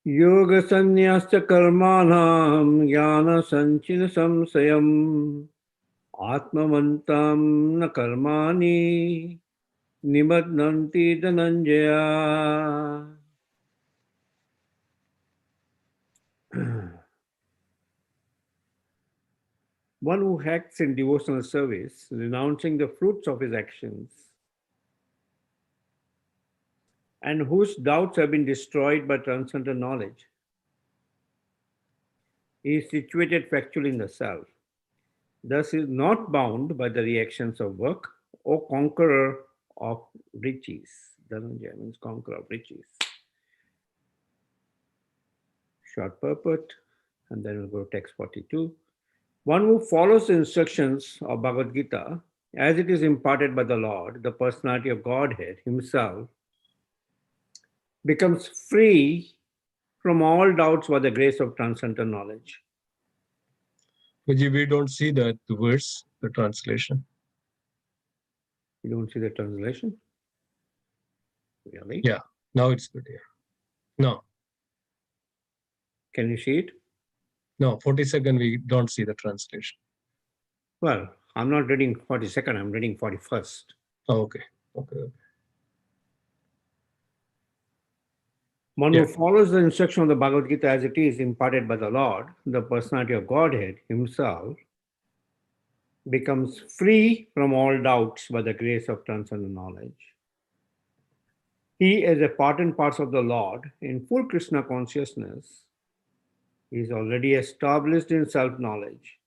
Yoga sannyasa karmanam jnana sanchina samsayam atmavantam na karmani nimadnanti dhananjaya. One who acts in devotional service, renouncing the fruits of his actions, and whose doubts have been destroyed by transcendental knowledge, is situated factually in the self. Thus is not bound by the reactions of work or conqueror of riches. Dhananjaya means conqueror of riches. Short purport, and then we'll go to text 42. One who follows the instructions of Bhagavad Gita as it is imparted by the Lord, the personality of Godhead himself, becomes free from all doubts by the grace of transcendental knowledge. We don't see that the verse, the translation. You don't see the translation? Really? Yeah, now it's good here. No, Can you see it? no, 42nd, we don't see the translation. Well, I'm not reading 42nd, I'm reading 41st. Oh, okay. Okay. One Yeah. who follows the instruction of the Bhagavad Gita as it is imparted by the Lord, the personality of Godhead himself, becomes free from all doubts by the grace of transcendental knowledge. He, as a part and parcel of the Lord, in full Krishna consciousness, is already established in self knowledge.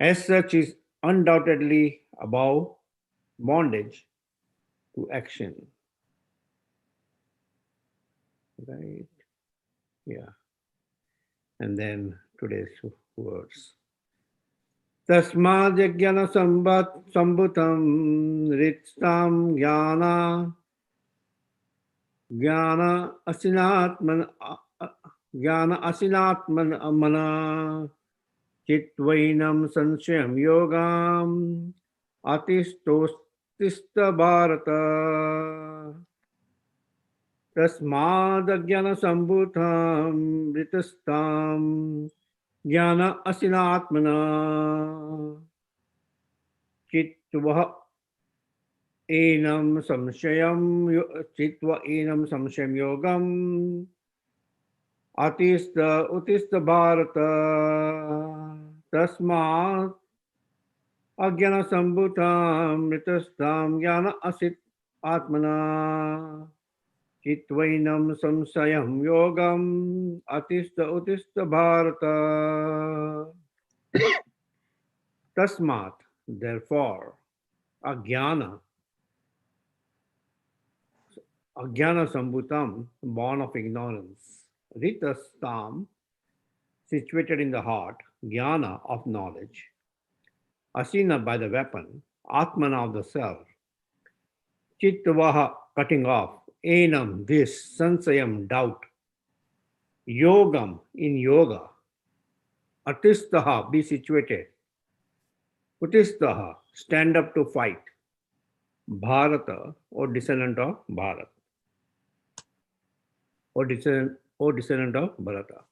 As such, is undoubtedly above bondage to action. Right? Yeah. And then today's words. Tasmadyagyana sambutam ritsam jnana asinatman amana chitvainam sanshayam yogam atistostista bharata. Tasmadgyana sambutam ritastam jnana asinatmana चित्वा एनं संशयं योगम् अतिस्थ उत्तिस्थ भारत तस्मात् अज्ञानसम्भूतां मृतस्तां ज्ञान असित आत्मना चित्वैनं संशयं योगम् अतिस्थ उत्तिस्थ Bharat. Tasmat, therefore, Ajnana Sambhutam, born of ignorance, Ritastam, situated in the heart, Jnana of knowledge, Asina by the weapon, Atmana of the self, Chittavaha cutting off, Enam this, Sansayam doubt, Yogam in yoga, Atistaha be situated, Utistaha stand up to fight, Bharata or descendant of Bharat. Or descendant of Bharata.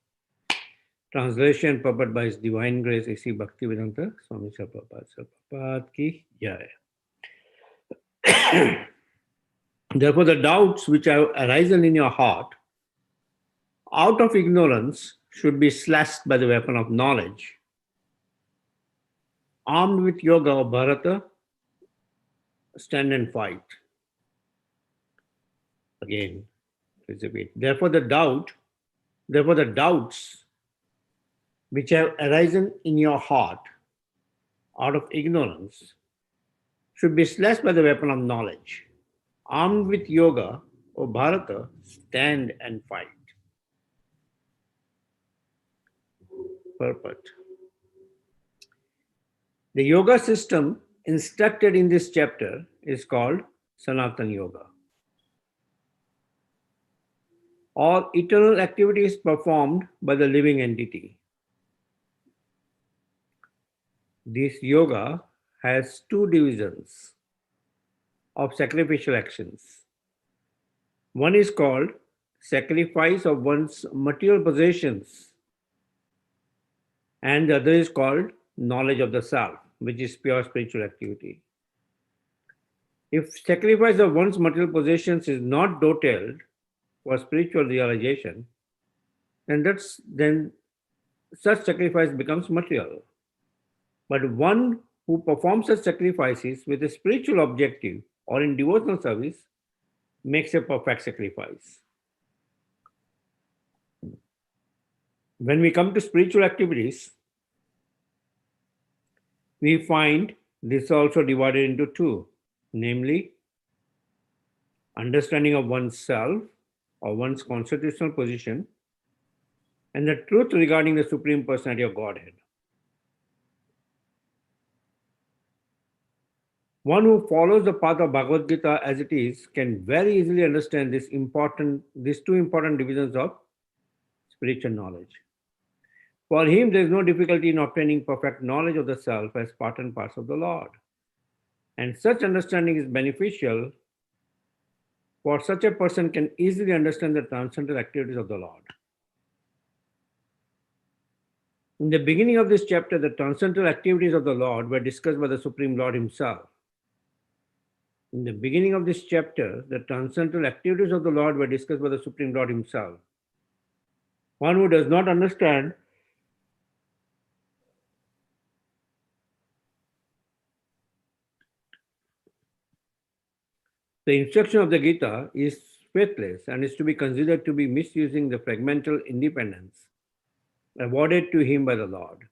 Translation purport by His Divine Grace A.C. Bhaktivedanta Swami Prabhupada ki jai. Therefore, the doubts which have arisen in your heart out of ignorance should be slashed by the weapon of knowledge. Armed with yoga of Bharata, stand and fight. Again, please repeat. Therefore, the doubts which have arisen in your heart out of ignorance should be slashed by the weapon of knowledge. Armed with yoga, O Bharata, stand and fight. Purport. The yoga system instructed in this chapter is called Sanatana Yoga. All eternal activities performed by the living entity. This yoga has two divisions of sacrificial actions. One is called sacrifice of one's material possessions, and the other is called knowledge of the self, which is pure spiritual activity. If sacrifice of one's material possessions is not detailed for spiritual realization, then such sacrifice becomes material. But one who performs such sacrifices with a spiritual objective or in devotional service makes a perfect sacrifice. When we come to spiritual activities, we find this also divided into two, namely understanding of oneself or one's constitutional position and the truth regarding the Supreme Personality of Godhead. One who follows the path of Bhagavad Gita as it is can very easily understand these two important divisions of spiritual knowledge. For him, there is no difficulty in obtaining perfect knowledge of the self as part and parcel of the Lord. And such understanding is beneficial, for such a person can easily understand the transcendental activities of the Lord. In the beginning of this chapter, the transcendental activities of the Lord were discussed by the Supreme Lord himself. In the beginning of this chapter, the transcendental activities of the Lord were discussed by the Supreme Lord himself. One who does not understand the instruction of the Gita is faithless and is to be considered to be misusing the fragmental independence awarded to him by the Lord.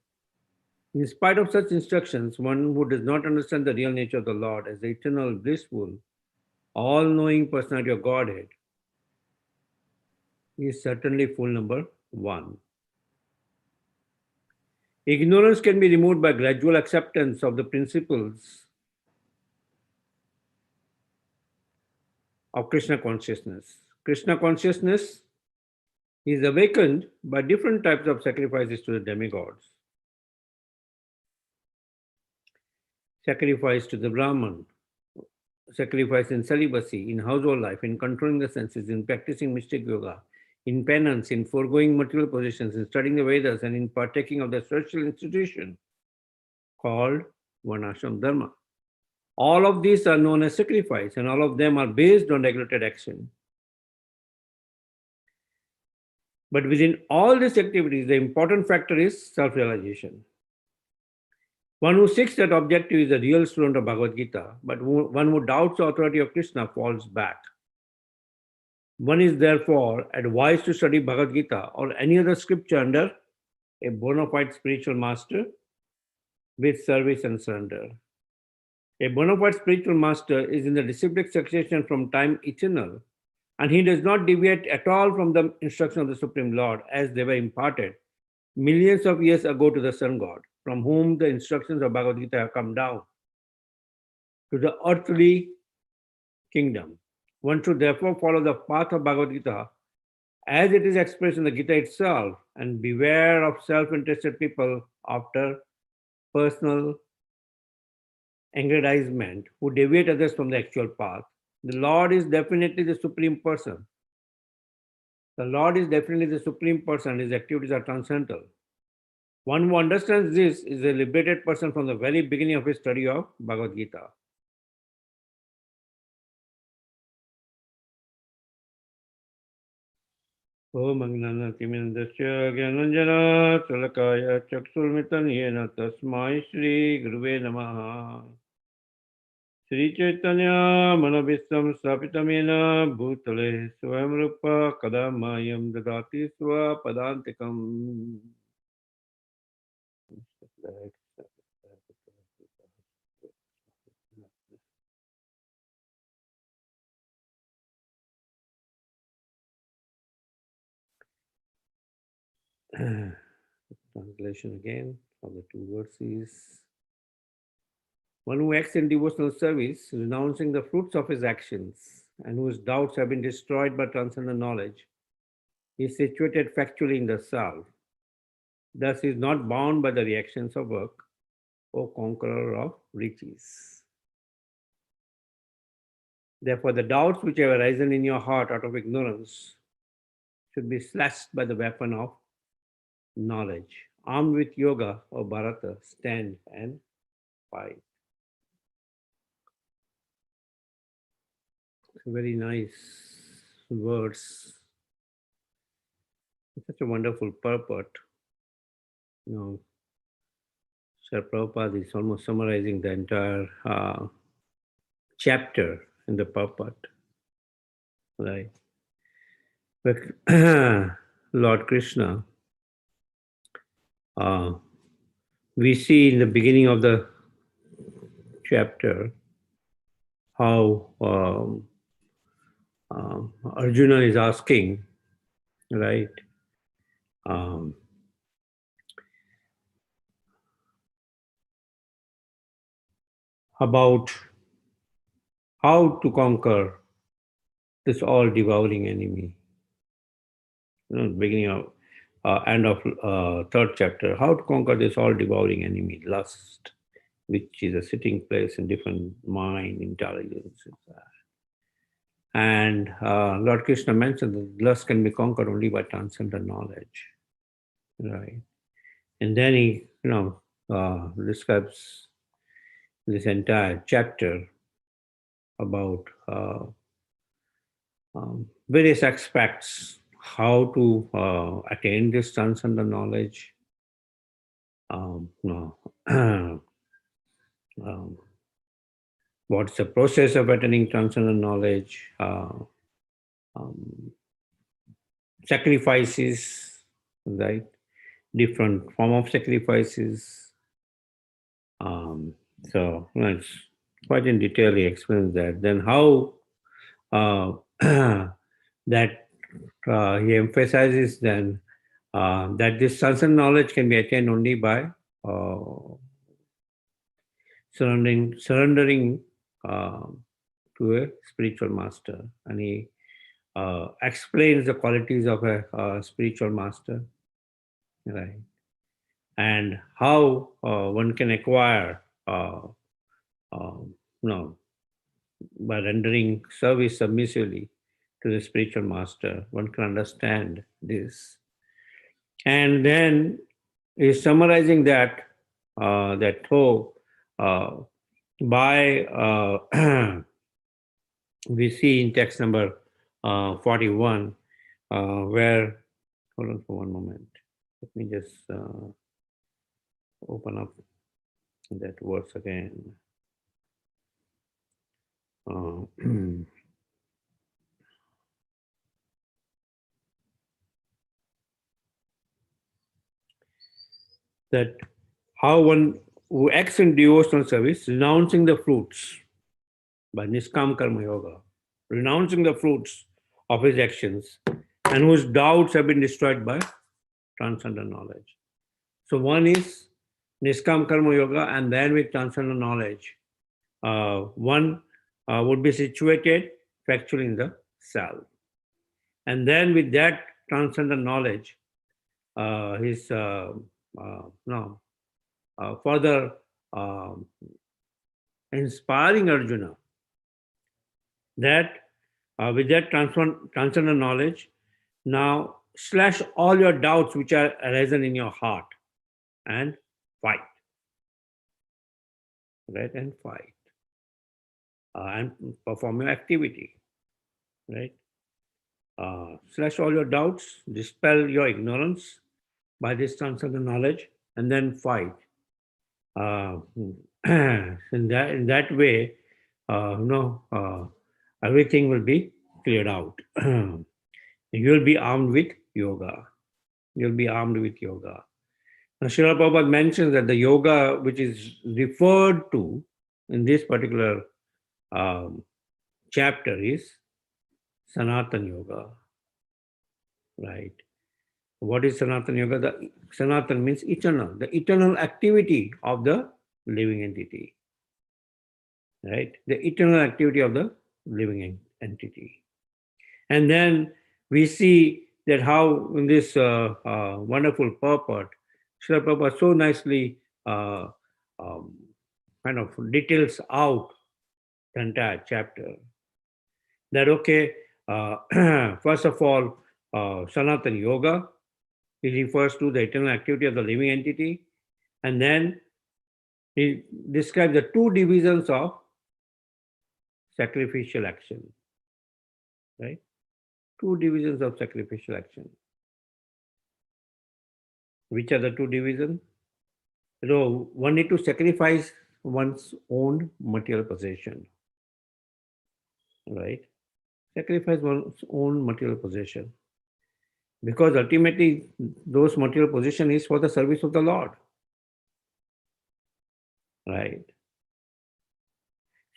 In spite of such instructions, one who does not understand the real nature of the Lord as the eternal, blissful, all-knowing personality of Godhead is certainly fool number one. Ignorance can be removed by gradual acceptance of the principles of Krishna consciousness. Krishna consciousness is awakened by different types of sacrifices to the demigods. Sacrifice to the Brahman, sacrifice in celibacy, in household life, in controlling the senses, in practicing mystic yoga, in penance, in foregoing material possessions, in studying the Vedas, and in partaking of the social institution called Varnashram Dharma. All of these are known as sacrifice, and all of them are based on regulated action. But within all these activities, the important factor is self-realization. One who seeks that objective is a real student of Bhagavad Gita, but one who doubts the authority of Krishna falls back. One is therefore advised to study Bhagavad Gita or any other scripture under a bona fide spiritual master with service and surrender. A bona fide spiritual master is in the reciprocal succession from time eternal, and he does not deviate at all from the instruction of the Supreme Lord as they were imparted millions of years ago to the Sun God, from whom the instructions of Bhagavad Gita have come down to the earthly kingdom. One should therefore follow the path of Bhagavad Gita as it is expressed in the Gita itself and beware of self-interested people after personal aggrandizement who deviate others from the actual path. The Lord is definitely the Supreme Person. The Lord is definitely the Supreme Person. His activities are transcendental. One who understands this is a liberated person from the very beginning of his study of Bhagavad Gita. Om Agnanatiminandasya Gyananjana Salakaya Chaksulmitan Yena Tasmai Shri Guruve Namaha. Shri Chaitanya Manabhistam Sapitamena Bhutale Swamrupa Kadamayam Dadati Swa Padantikam. Translation again of the two verses. One who acts in devotional service, renouncing the fruits of his actions, and whose doubts have been destroyed by transcendental knowledge, is situated factually in the self. Thus, he is not bound by the reactions of work, O conqueror of riches. Therefore, the doubts which have arisen in your heart out of ignorance should be slashed by the weapon of knowledge. Armed with yoga, O Bharata, stand and fight. Very nice words. Such a wonderful purport. You know, Sri Prabhupada is almost summarizing the entire chapter in the purport. Right. But Lord Krishna, we see in the beginning of the chapter how Arjuna is asking, right, um, about how to conquer this all devouring enemy. Beginning of end of third chapter, how to conquer this all devouring enemy, lust, which is a sitting place in different mind, intelligence. And Lord Krishna mentioned that lust can be conquered only by transcendental knowledge, right? And then he, describes this entire chapter about various aspects, how to attain this transcendental knowledge, no, what's the process of attaining transcendental knowledge, sacrifices, right? Different form of sacrifices. It's quite in detail he explains that. Then how that he emphasizes then that this transcendental knowledge can be attained only by surrendering to a spiritual master, and he explains the qualities of a spiritual master, right? And how one can acquire, by rendering service submissively to the spiritual master, one can understand this. And then he's summarizing that by we see in text number 41, where, hold on for one moment, let me just open up that verse again. That how one who acts in devotional service, renouncing the fruits by Niskam Karma Yoga, renouncing the fruits of his actions, and whose doubts have been destroyed by transcendental knowledge. So one is Niskam Karma Yoga, and then with transcendental knowledge, one would be situated factually in the self. And then with that transcendental knowledge, his further inspiring Arjuna that with that transcendental knowledge, now slash all your doubts which are arisen in your heart and fight. Right? And fight. And perform your activity. Right? Slash all your doubts, dispel your ignorance by this transcendental knowledge, and then fight. In that way, everything will be cleared out. You'll be armed with yoga. You'll be armed with yoga. Now, Srila Prabhupada mentions that the yoga which is referred to in this particular chapter is Sanatana Yoga. Right? What is Sanatana Yoga? The Sanatana means eternal, the eternal activity of the living entity. Right? The eternal activity of the living entity. And then we see that how in this wonderful purport, Srila Prabhupada so nicely kind of details out the entire chapter. That, okay, first of all, Sanatana Yoga. It refers to the eternal activity of the living entity. And then it describes the two divisions of sacrificial action, right? Two divisions of sacrificial action. Which are the two divisions? One need to sacrifice one's own material possession, right? Sacrifice one's own material possession. Because ultimately, those material possession is for the service of the Lord, right?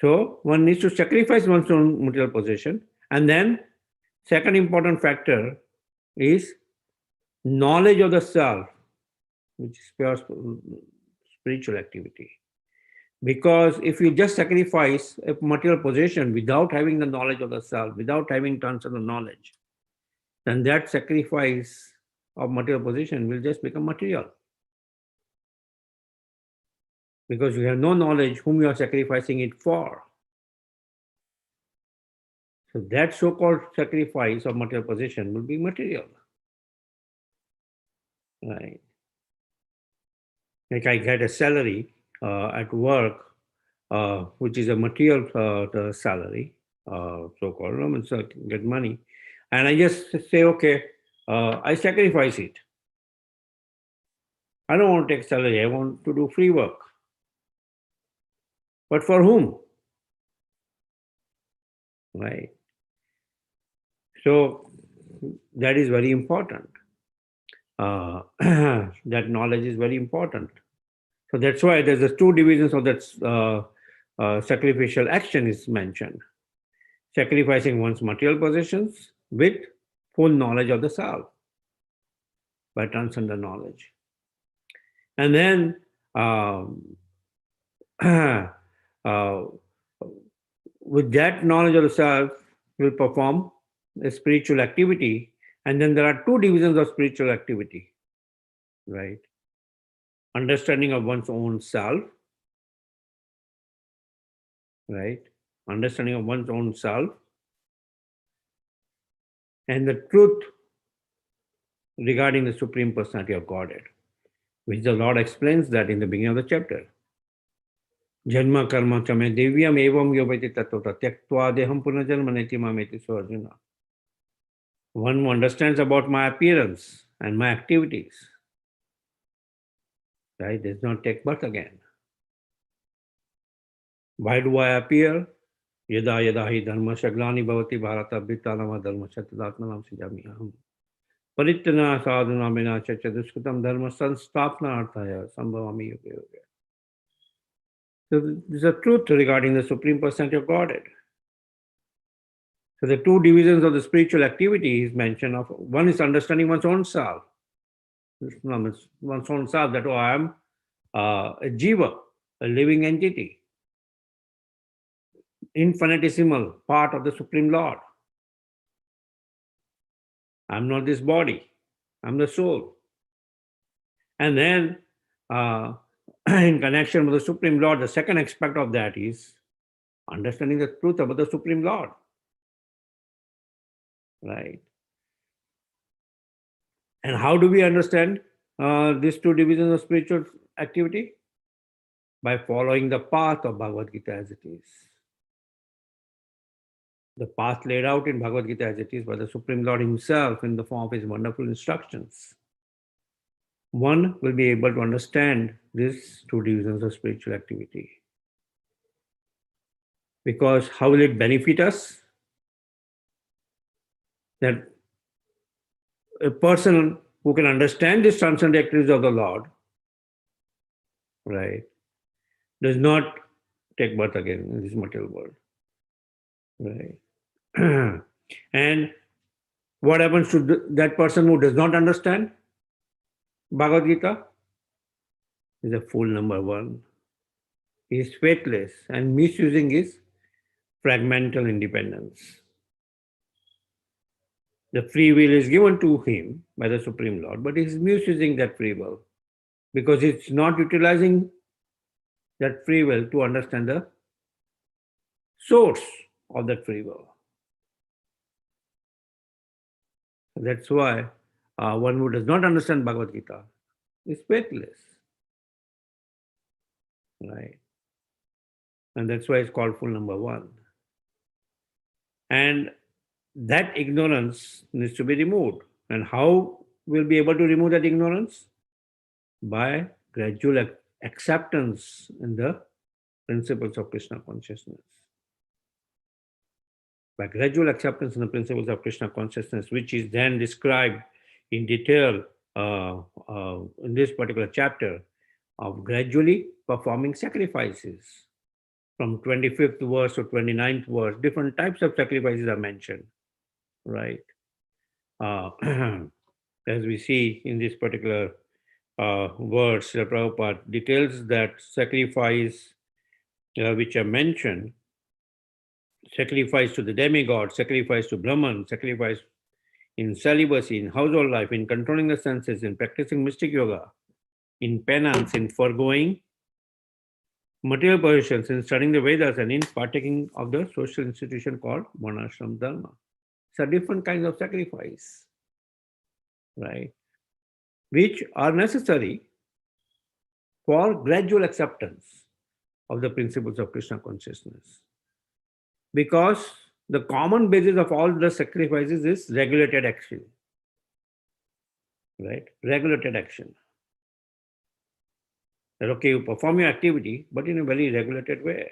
So one needs to sacrifice one's own material possession. And then second important factor is knowledge of the self, which is pure spiritual activity. Because if you just sacrifice a material possession without having the knowledge of the self, without having transcendental knowledge, then that sacrifice of material possession will just become material. Because you have no knowledge whom you are sacrificing it for. So that so-called sacrifice of material possession will be material. Right? Like I get a salary at work, which is a material salary, so-called, so I can get money. And I just say, okay, I sacrifice it. I don't want to take salary, I want to do free work. But for whom? Right? So that is very important. That knowledge is very important. So that's why there's the two divisions of that sacrificial action is mentioned. Sacrificing one's material possessions with full knowledge of the self by transcendental knowledge. And then with that knowledge of the self, will perform a spiritual activity. And then there are two divisions of spiritual activity, right? Understanding of one's own self, right? Understanding of one's own self, and the truth regarding the Supreme Personality of Godhead, which the Lord explains that in the beginning of the chapter. Janma karma chame divyam evam yovati tattva tyaktva deham punajanma neti mameti so Arjuna. One who understands about my appearance and my activities, right, does not take birth again. Why do I appear? Yada yada hi dharma shaglani bhavati bharata bhitanama dharma shatadatmanam sijami aham. Paritana sadhuna mena chacha duskritam dharma sanstapna arthaya sambhavami yoga yoga. So this is a truth regarding the Supreme Personality of Godhead. So the two divisions of the spiritual activity is mentioned of. One is understanding one's own self. One's own self, that I am a jiva, a living entity, infinitesimal part of the Supreme Lord. I'm not this body, I'm the soul. And then in connection with the Supreme Lord, the second aspect of that is understanding the truth about the Supreme Lord. Right? And how do we understand these two divisions of spiritual activity? By following the path of Bhagavad Gita as it is. The path laid out in Bhagavad Gita as it is by the Supreme Lord himself in the form of his wonderful instructions. One will be able to understand these two divisions of spiritual activity. Because how will it benefit us? That a person who can understand these transcendental activities of the Lord, right, does not take birth again in this material world. Right. And what happens to that person who does not understand Bhagavad Gita? Is a fool, number one. He is faithless and misusing his fragmental independence. The free will is given to him by the Supreme Lord, but he is misusing that free will because it's not utilizing that free will to understand the source of that free will. That's why one who does not understand Bhagavad Gita is faithless, right? And that's why it's called full number one. And that ignorance needs to be removed. And how we'll be able to remove that ignorance? By gradual acceptance in the principles of Krishna consciousness. By gradual acceptance in the principles of Krishna consciousness, which is then described in detail in this particular chapter, of gradually performing sacrifices. From 25th verse to 29th verse, different types of sacrifices are mentioned, right? As we see in this particular verse, Prabhupada details that sacrifice which are mentioned: sacrifice to the demigod, sacrifice to Brahman, sacrifice in celibacy, in household life, in controlling the senses, in practicing mystic yoga, in penance, in foregoing material possessions, in studying the Vedas, and in partaking of the social institution called Varnashram Dharma. So different kinds of sacrifice, right, which are necessary for gradual acceptance of the principles of Krishna consciousness. Because the common basis of all the sacrifices is regulated action, right? Regulated action. That okay, you perform your activity, but in a very regulated way,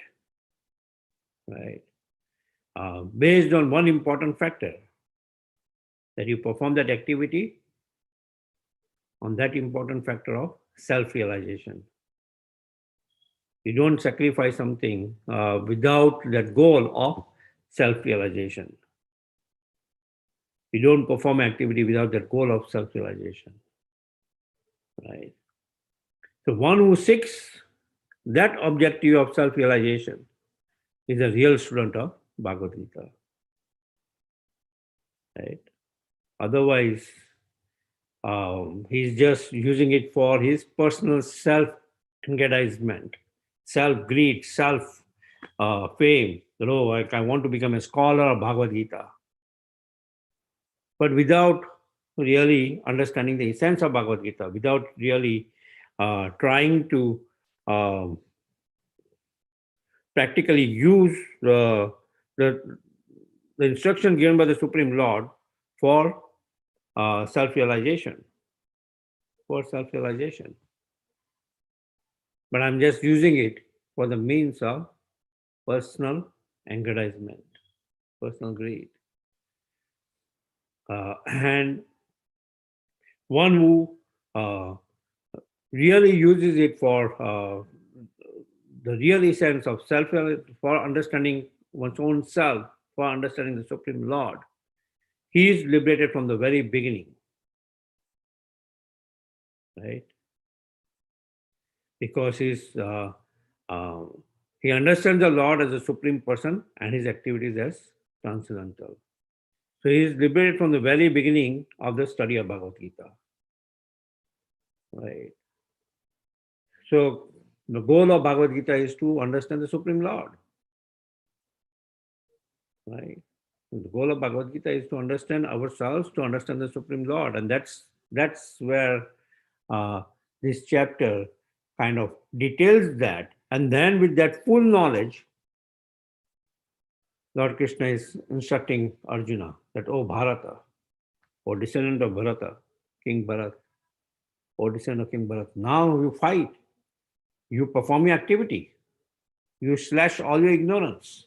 right? Based on one important factor, that you perform that activity on that important factor of self-realization. You don't sacrifice something without that goal of self-realization. You don't perform activity without that goal of self-realization, right? So one who seeks that objective of self-realization is a real student of Bhagavad Gita, right? Otherwise, he's just using it for his personal self-aggrandizement, self-greed, self-fame. I want to become a scholar of Bhagavad Gita. But without really understanding the essence of Bhagavad Gita, without really trying to practically use the instruction given by the Supreme Lord for self-realization, But I'm just using it for the means of personal aggrandizement, personal greed. And one who really uses it for the real essence of self, for understanding one's own self, for understanding the Supreme Lord, he is liberated from the very beginning, right? Because he understands the Lord as a supreme person and his activities as transcendental. So he is liberated from the very beginning of the study of Bhagavad Gita, right? So the goal of Bhagavad Gita is to understand the Supreme Lord, right? The goal of Bhagavad Gita is to understand ourselves, to understand the Supreme Lord, and that's where this chapter kind of details that. And then with that full knowledge, Lord Krishna is instructing Arjuna that, oh Bharata, or descendant of Bharata, King Bharat, or descendant of King Bharat, now you fight, you perform your activity, you slash all your ignorance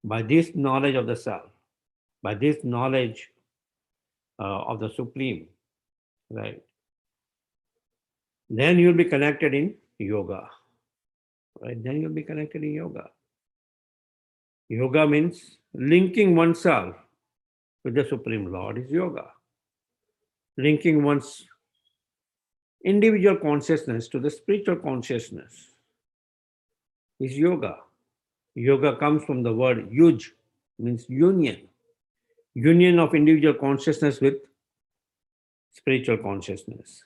by this knowledge of the self, by this knowledge of the Supreme, right? Then you'll be connected in yoga, right? Then you'll be connected in yoga. Yoga means linking oneself with the Supreme Lord is yoga. Linking one's individual consciousness to the spiritual consciousness is yoga. Yoga comes from the word yuj, means union. Union of individual consciousness with spiritual consciousness.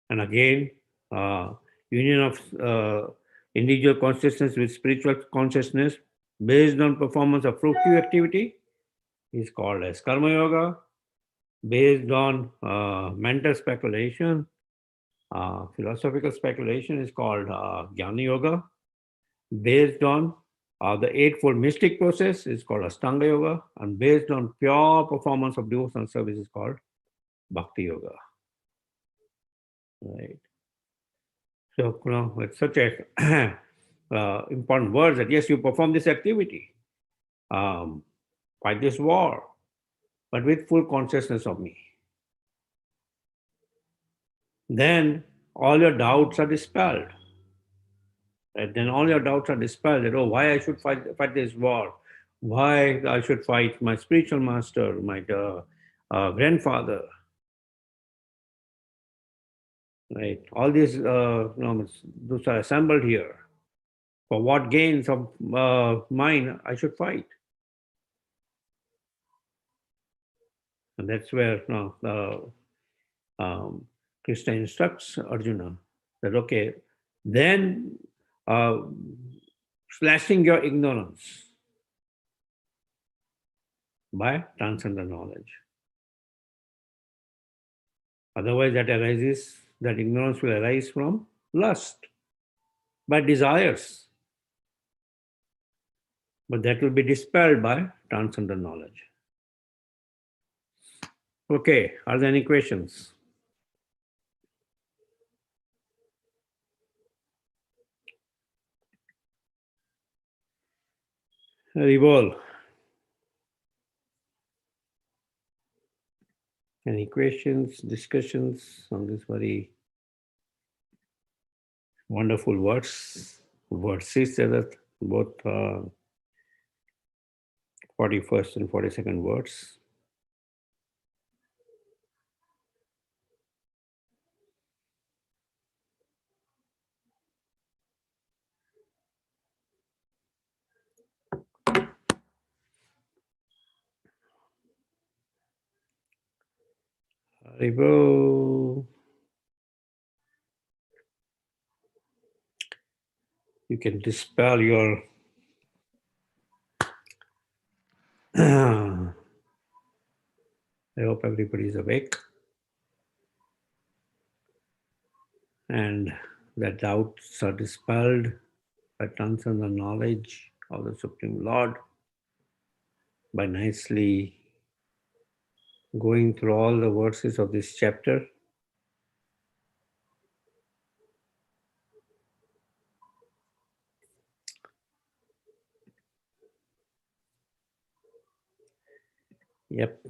And again, union of individual consciousness with spiritual consciousness based on performance of fruitive activity is called as Karma Yoga, based on mental speculation. Philosophical speculation is called Jnana Yoga, based on the Eightfold Mystic process is called Ashtanga Yoga, and based on pure performance of devotional service is called Bhakti Yoga. Right. So, it's such a important word that yes, you perform this activity, fight this war, but with full consciousness of me. Then all your doubts are dispelled. Right? Then all your doubts are dispelled. That, oh, why I should fight this war? Why I should fight my spiritual master, my grandfather? Right? All these those are assembled here. For what gains of mine I should fight? And that's where Krishna instructs Arjuna that, okay, then uh, slashing your ignorance by transcendental knowledge. Otherwise, that ignorance will arise from lust, by desires. But that will be dispelled by transcendental knowledge. Okay, are there any questions? Rivol. Any questions, discussions on this very wonderful verses that both 41st and 42nd words? Rivol. You can dispel your I hope everybody is awake and the doubts are dispelled by transcendental knowledge of the Supreme Lord, by nicely going through all the verses of this chapter. Yep.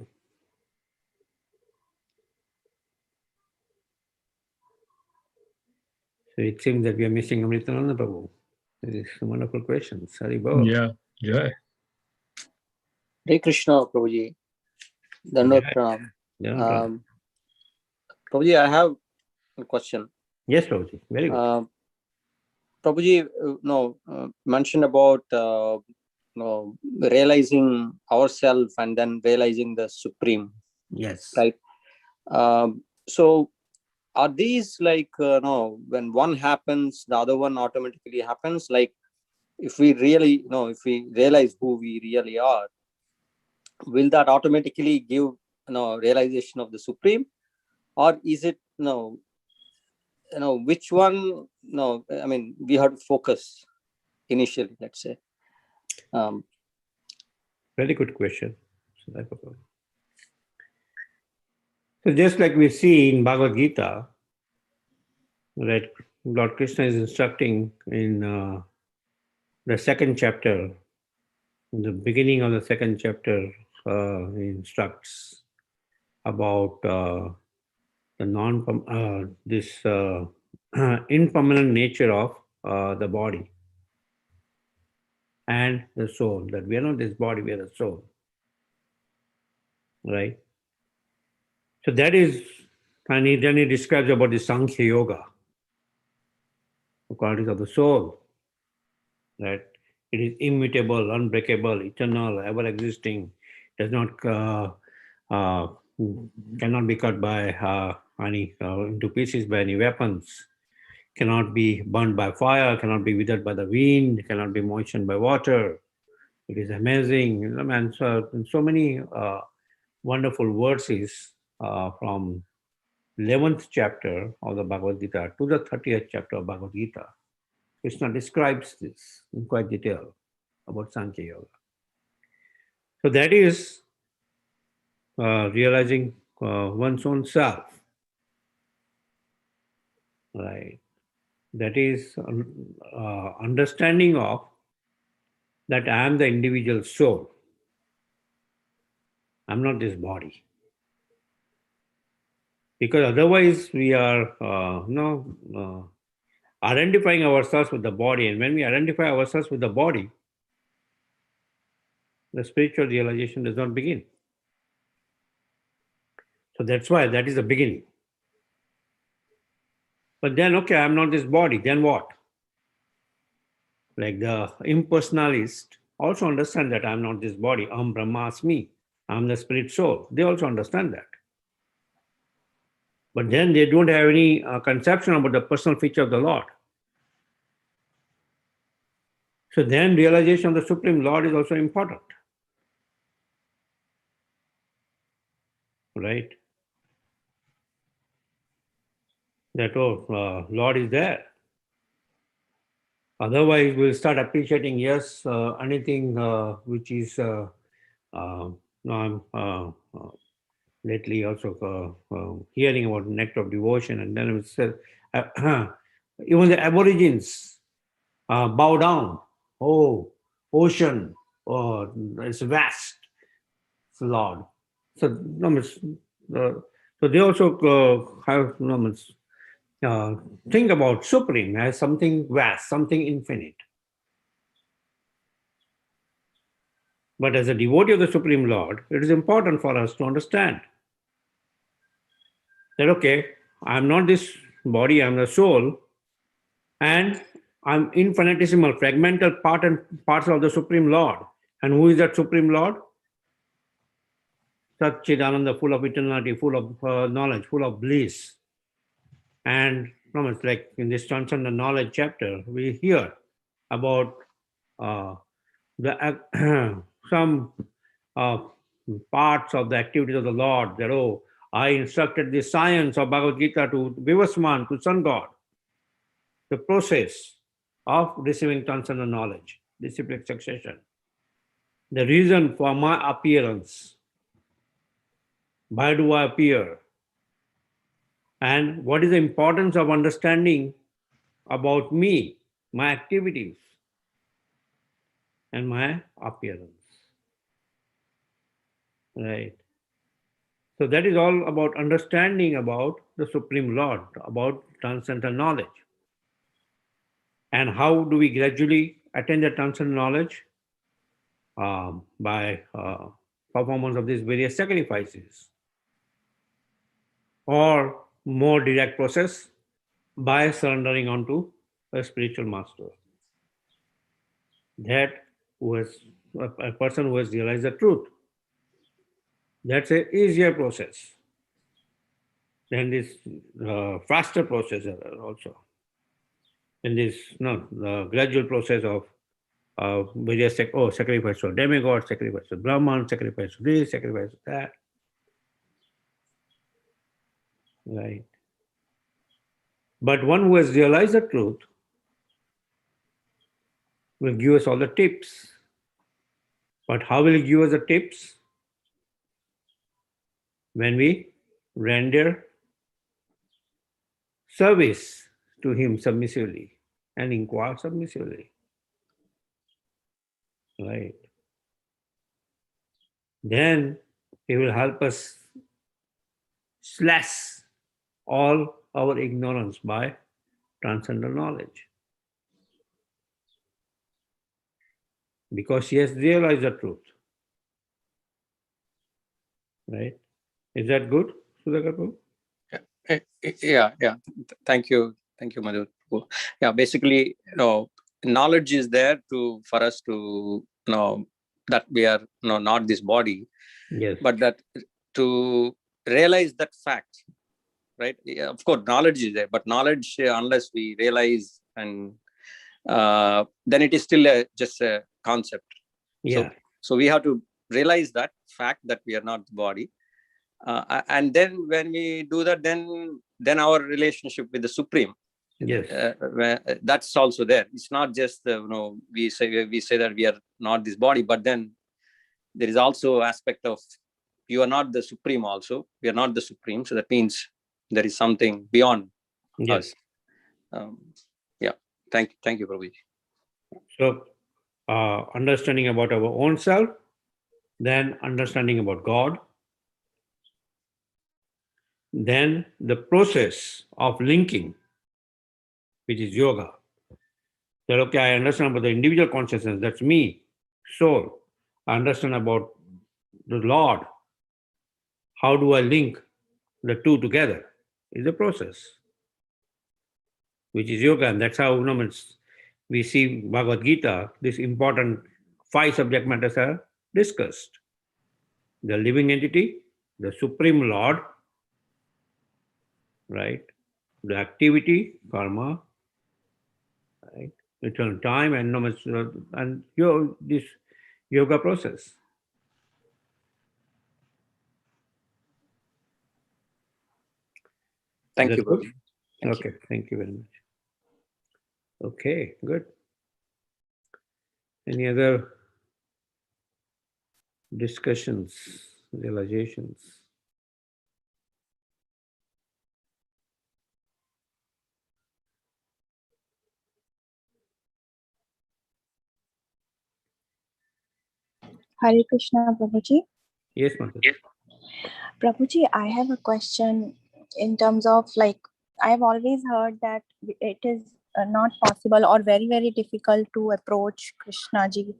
So it seems that we are missing Amritananda Prabhu. These are wonderful questions. Haribol. Yeah, yeah. Hare Krishna, Prabhuji. Dandot Pranam. Prabhuji, I have a question. Yes, Prabhuji. Very good. Prabhuji, mentioned about realizing ourselves and then realizing the Supreme. Yes. Right. So, are these like when one happens, the other one automatically happens? Like, if we really if we realize who we really are, will that automatically give realization of the Supreme, or is it which one? No, I mean, we have to focus initially, let's say. Very good question. So just like we see in Bhagavad Gita, that Lord Krishna is instructing in the second chapter, in the beginning of the second chapter, he instructs about the impermanent nature of the body and the soul. That we are not this body, we are the soul. Right? So that is, and then he describes about the Sankhya Yoga, the qualities of the soul. That it is immutable, unbreakable, eternal, ever existing, does not cannot be cut by any into pieces by any weapons, cannot be burned by fire, cannot be withered by the wind, cannot be moistened by water, It is amazing, man. So many wonderful verses from 11th chapter of the Bhagavad Gita to the 30th chapter of Bhagavad Gita. Krishna describes this in quite detail about Sankhya Yoga. So that is realizing one's own self, right? That is understanding of that I am the individual soul. I'm not this body. Because otherwise we are identifying ourselves with the body. And when we identify ourselves with the body, the spiritual realization does not begin. So that's why that is the beginning. But then, okay, I'm not this body, then what? Like the impersonalist also understand that I'm not this body. Brahmasmi. I'm the spirit soul. They also understand that. But then they don't have any conception about the personal feature of the Lord. So then realization of the Supreme Lord is also important. Right? That, Lord is there. Otherwise, we'll start appreciating, yes, anything which is, no, I'm lately also hearing about nectar of devotion, and then it says, even the aborigines bow down. Oh, ocean, oh, it's vast, it's Lord. So, no, so they also have, think about Supreme as something vast, something infinite. But as a devotee of the Supreme Lord, it is important for us to understand that, okay, I'm not this body, I'm the soul, and I'm infinitesimal, fragmental parts of the Supreme Lord. And who is that Supreme Lord? Satchidananda, full of eternity, full of knowledge, full of bliss. And it's like in this Transcendent Knowledge chapter, we hear about some parts of the activities of the Lord, that, oh, I instructed the science of Bhagavad Gita to Vivasman, to Sun God. The process of receiving transcendent knowledge, disciplic succession. The reason for my appearance. Why do I appear? And what is the importance of understanding about me, my activities, and my appearance. Right. So that is all about understanding about the Supreme Lord, about transcendental knowledge. And how do we gradually attain the transcendental knowledge? By performance of these various sacrifices. Or more direct process, by surrendering onto a spiritual master. That was a person who has realized the truth. That's an easier process than this faster process also. In this the gradual process of various sacrifice to demigod, sacrifice to Brahman, sacrifice to this, sacrifice to that. Right. But one who has realized the truth will give us all the tips. But how will he give us the tips? When we render service to him submissively and inquire submissively. Right. Then he will help us slash all our ignorance by transcendental knowledge. Because he has realized the truth. Right? Is that good, Sudhakar Prabhu? Yeah. Thank you, Madhu. Yeah, basically, knowledge is there for us to know that we are not this body. Yes. But that to realize that fact, right? Yeah, of course, knowledge is there, but knowledge, unless we realize, and then it is still just a concept. Yeah. So we have to realize that fact that we are not the body. And then when we do that, then our relationship with the Supreme, Yes. that's also there. It's not just we say that we are not this body, but then there is also aspect of you are not the Supreme also. We are not the Supreme. So that means there is something beyond Yes. us. Yeah. Thank you, Prabhuji. So understanding about our own self, then understanding about God, then the process of linking, which is yoga. That okay, I understand about the individual consciousness, that's me, soul. I understand about the Lord. How do I link the two together? Is a process, which is yoga, and that's how we see Bhagavad Gita. These important 5 subject matters are discussed: the living entity, the Supreme Lord, right? The activity, karma, right? Eternal time, and this yoga process. Thank That's you, good. Prabhuji. Thank Okay, thank you very much. Okay, good. Any other discussions, realizations? Hare Krishna, Prabhuji. Yes, Madhupati. Prabhuji, I have a question in terms of like, I've always heard that it is not possible or very, very difficult to approach Krishna ji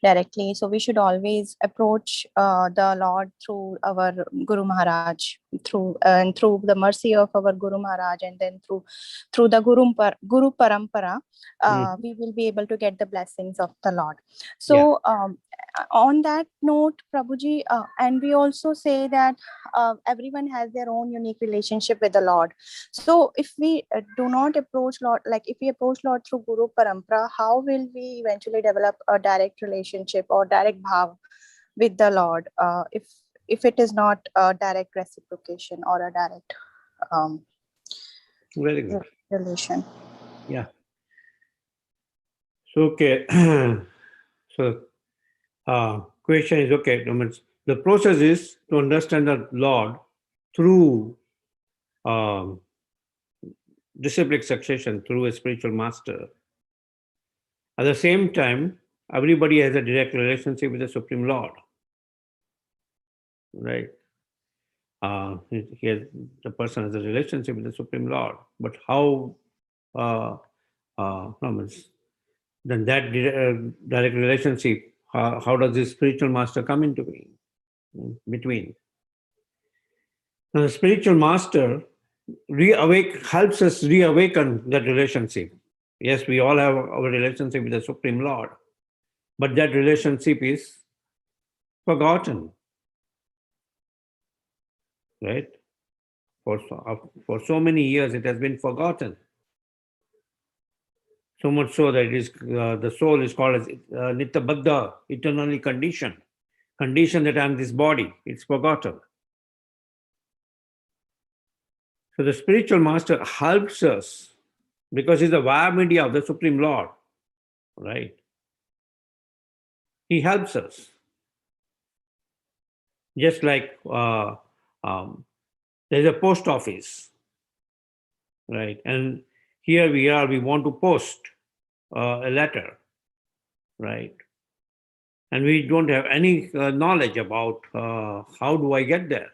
directly. So we should always approach the Lord through our Guru Maharaj, through the mercy of our Guru Maharaj, and then through the Guru Parampara, we will be able to get the blessings of the Lord. So on that note, Prabhuji, and we also say that everyone has their own unique relationship with the Lord. So if we do not approach Lord, like if we approach Lord through Guru Parampara, how will we eventually develop a direct relationship or direct bhav with the Lord, if it is not a direct reciprocation or a direct Very good. relation? Yeah. So, okay. So, question is okay. The process is to understand the Lord through disciplic succession, through a spiritual master. At the same time, everybody has a direct relationship with the Supreme Lord, right? The person has a relationship with the Supreme Lord, but how? Then that direct relationship, how does this spiritual master come into between? Now, the spiritual master helps us reawaken that relationship. Yes, we all have our relationship with the Supreme Lord, but that relationship is forgotten, right? For so many years, it has been forgotten. So much so that it is the soul is called as Nitya Baddha, eternally conditioned. Condition that I am this body, it's forgotten. So the spiritual master helps us because he's the via media of the Supreme Lord, right? He helps us. Just like there's a post office, right? And here we want to post a letter, right? And we don't have any knowledge about how do I get there.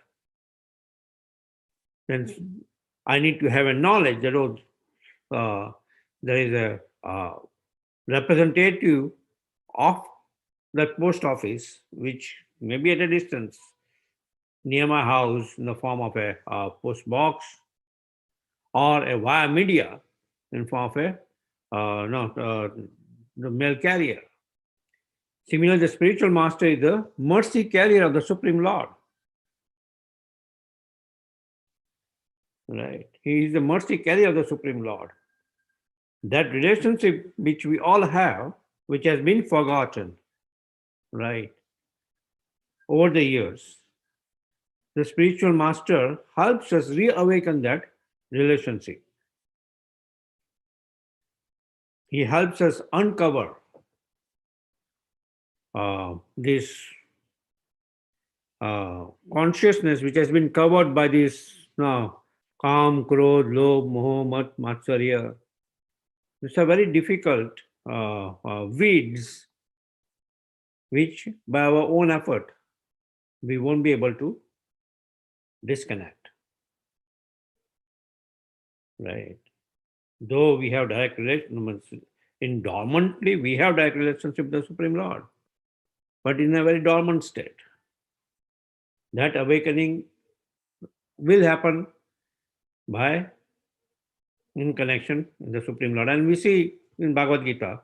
Then I need to have a knowledge that there is a representative of that post office, which may be at a distance near my house in the form of a post box or a via media in form of the mail carrier. Similarly, the spiritual master is the mercy carrier of the Supreme Lord. Right? He is the mercy carrier of the Supreme Lord. That relationship which we all have, which has been forgotten, right? Over the years, the spiritual master helps us reawaken that relationship. He helps us uncover this consciousness which has been covered by this Kam, Krodh, Lobh, Moh, Mat, Matsarya. It's a very difficult weeds which by our own effort we won't be able to disconnect. Right? Though we have direct relationship, in dormantly we have direct relationship with the Supreme Lord, but in a very dormant state. That awakening will happen by in connection with the Supreme Lord. And we see in Bhagavad Gita,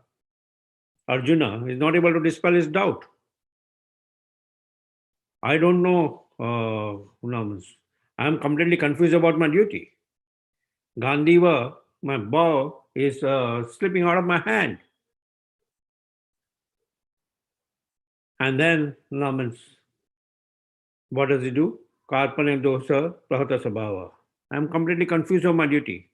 Arjuna is not able to dispel his doubt. I don't know, I am completely confused about my duty. Gandhiva, my bow, is slipping out of my hand. And then, what does he do? Karpane dosa prahata sabhava. I am completely confused of my duty.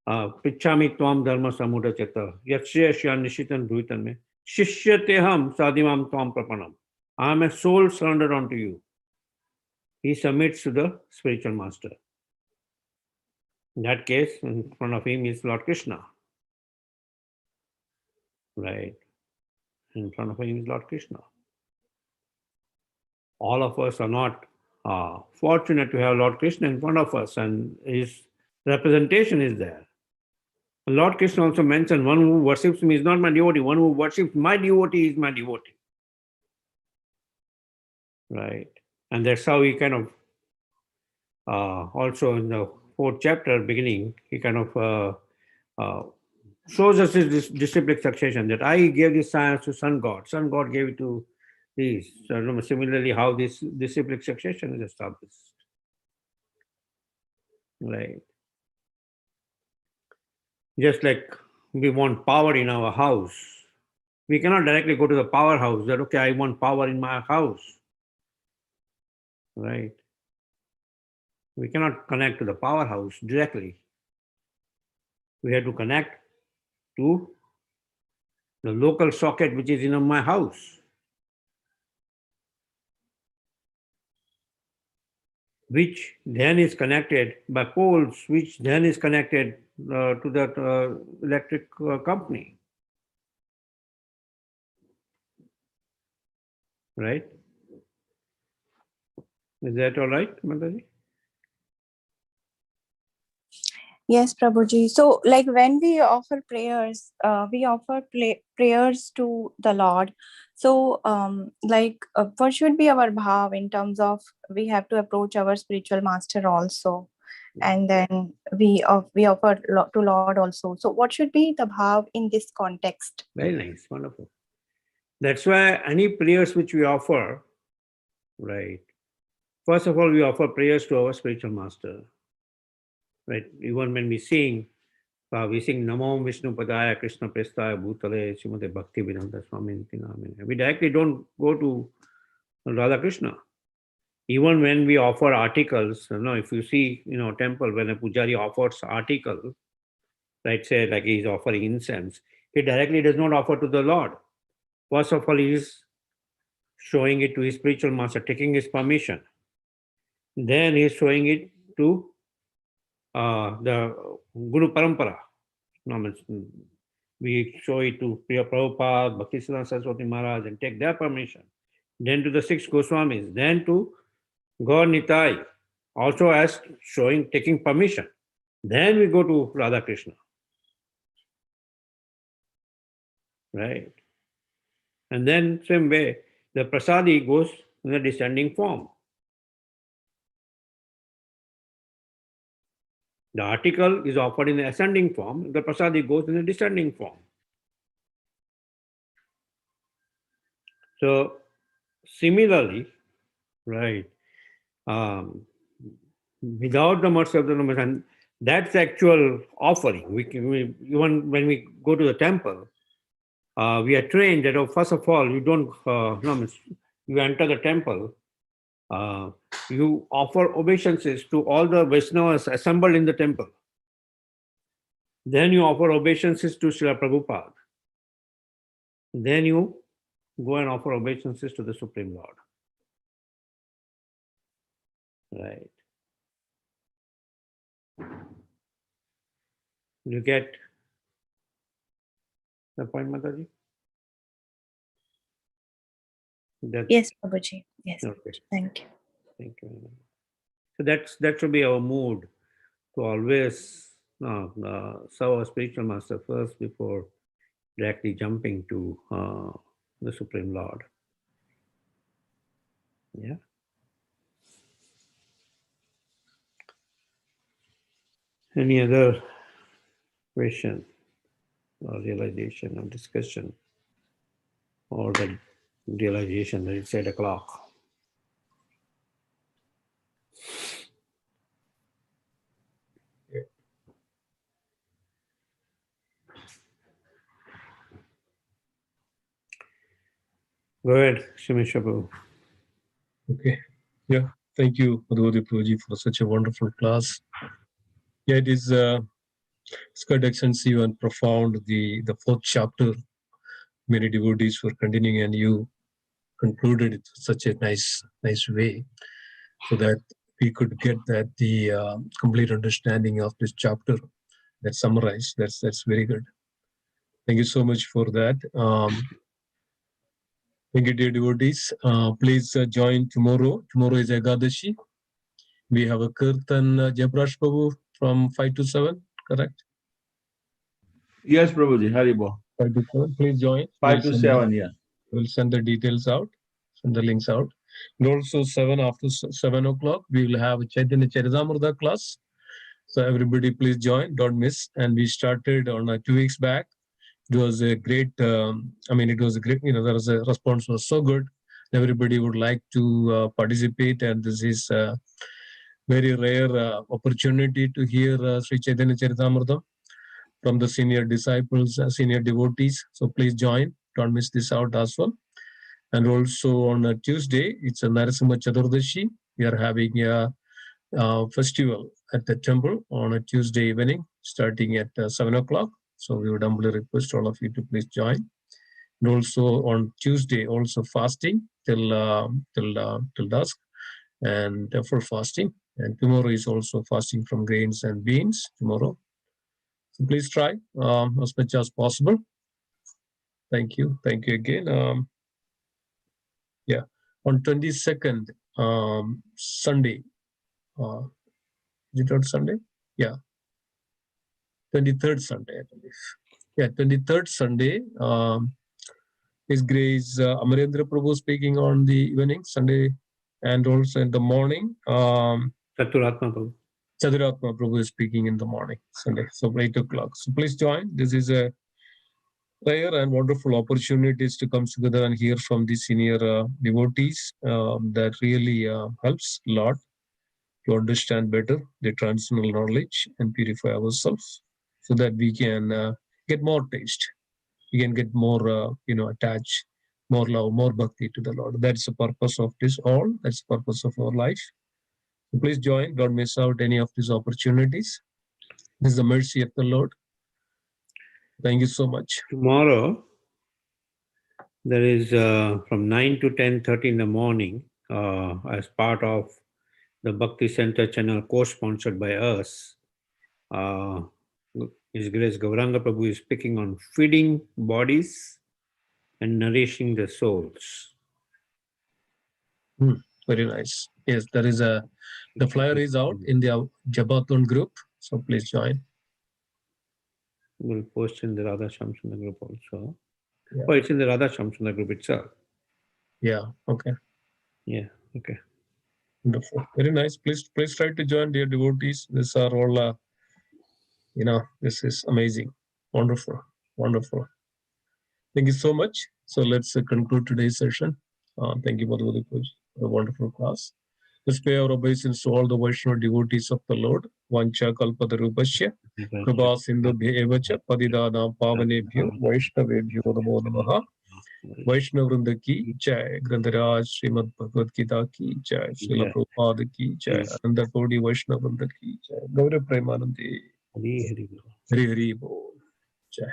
Pichami tvam dharma samudha cheta. Yatsya shya nishitan bhuitan me. Shishyateham sadimam tvam prapanam. I am a soul surrendered unto you. He submits to the spiritual master. In that case, in front of him is Lord Krishna. Right? In front of him is Lord Krishna. All of us are not fortunate to have Lord Krishna in front of us, and his representation is there. Lord Krishna also mentioned, one who worships me is not my devotee, one who worships my devotee is my devotee. Right? And that's how he kind of, also in the 4th chapter beginning, he kind of shows us this disciplic succession, that I gave this science to sun God gave it to these. So similarly, how this disciplic succession is established. Right. Just like we want power in our house, we cannot directly go to the powerhouse that, okay, I want power in my house. Right. We cannot connect to the powerhouse directly. We have to connect to the local socket which is in my house, which then is connected by poles, which then is connected to that electric company. Right? Is that all right, Mataji? Yes, Prabhuji. So, like when we offer prayers, we offer prayers to the Lord. So, what should be our bhav in terms of we have to approach our spiritual master also, and then we offer to Lord also. So, what should be the bhav in this context? Very nice, wonderful. That's why any prayers which we offer, right? First of all, we offer prayers to our spiritual master. Right? Even when we sing Namo Vishnu Padaya Krishna Prestaya Bhutale Srimate Bhakti Vedanta Swami Namine. We directly don't go to Radha Krishna. Even when we offer articles, if you see, temple, when a pujari offers article, right, say like he's offering incense, he directly does not offer to the Lord. First of all, he is showing it to his spiritual master, taking his permission. Then he is showing it to the Guru Parampara. We show it to Priya Prabhupada, Bhaktisiddhanta Saraswati Maharaj, and take their permission. Then to the 6 Goswamis, then to Gaur Nitai, also as taking permission. Then we go to Radha Krishna. Right? And then same way, the prasadi goes in a descending form. The article is offered in the ascending form, the prasadi goes in a descending form. So, similarly, right, without the mercy of the Lord, and that's actual offering. Even when we go to the temple, we are trained that, first of all, you don't, you enter the temple, you offer obeisances to all the Vaishnavas assembled in the temple. Then you offer obeisances to Srila Prabhupada. Then you go and offer obeisances to the Supreme Lord. Right. You get the point, Mataji? Yes, Prabhuji. Yes. Okay. Thank you. Thank you. So that should be our mood, to always serve our spiritual master first before directly jumping to the Supreme Lord. Yeah. Any other question or realization or discussion, or the realization that it's 8 o'clock? Go ahead, Shimisha Prabhu. Okay. Yeah. Thank you, Madhupati Prabhuji, for such a wonderful class. Yeah, it is it's quite extensive and profound. The fourth chapter, many devotees were continuing, and you concluded it such a nice way, so that we could get that the complete understanding of this chapter. That summarized. That's very good. Thank you so much for that. Thank you, dear devotees. Please join tomorrow. Tomorrow is Ekadashi. We have a Kirtan, Jabrash Prabhu, from 5 to 7, correct? Yes, Prabhuji, Haribo. 5 to 7. Please join. 5 to 7, yeah. We'll send the details out, send the links out. And also after 7 o'clock, we will have a Chaitanya Charitamrita class. So everybody please join, don't miss. And we started on 2 weeks back. It was a great, it was a great, the response was so good. Everybody would like to participate, and this is a very rare opportunity to hear Sri Chaitanya Charitamrita from the senior disciples, senior devotees. So please join, don't miss this out as well. And also on a Tuesday, it's a Narasimha Chaturdashi. We are having a festival at the temple on a Tuesday evening, starting at 7 o'clock. So we would humbly request all of you to please join. And also on Tuesday, also fasting till dusk, and for fasting. And tomorrow is also fasting from grains and beans tomorrow. So please try as much as possible. Thank you again. Yeah, on 22nd Sunday. Is it on Sunday? Yeah. 23rd Sunday, I believe. Yeah, 23rd Sunday. His Grace Amarendra Prabhu speaking on the evening, Sunday, and also in the morning. Chaturatma Prabhu. Chaturatma Prabhu is speaking in the morning, Sunday, so 8 o'clock. So please join. This is a rare and wonderful opportunities to come together and hear from the senior devotees. That really helps a lot to understand better the transcendental knowledge and purify ourselves, so that we can get more taste. We can get more, attached, more love, more bhakti to the Lord. That's the purpose of this all. That's the purpose of our life. So please join. Don't miss out any of these opportunities. This is the mercy of the Lord. Thank you so much. Tomorrow, there is from 9 to 10:30 in the morning, as part of the Bhakti Center channel co-sponsored by us. His Grace Gauranga Prabhu is speaking on feeding bodies and nourishing the souls. Very nice. Yes, there is the flyer is out in the Jabaton group. So please join. We'll post in the Radha Shamsundar group also. Yeah. Oh, it's in the Radha Shamsundar group itself. Yeah. Okay. Yeah. Okay. Wonderful. Very nice. Please try to join, dear devotees. These are all, this is amazing. Wonderful. Thank you so much. So let's conclude today's session. Thank you, Madhupati, for a wonderful class. Let's pay our obeisance to all the Vaishnava devotees of the Lord. Vancha kalpatarupasya kripa sindhubhya evacha padidana pavanebhyo Vaishnavebhyo namo namaha. Vaishnav Vrinda ki jai, Grandaraj Srimad Bhagavad Gita ki jai, Srila Prabhupada ki jai, Ananda Kodi Vaishnav Vrinda ki jai, Gaura Premanande, Hari Hari Bol. Hari Hari Bol, jai.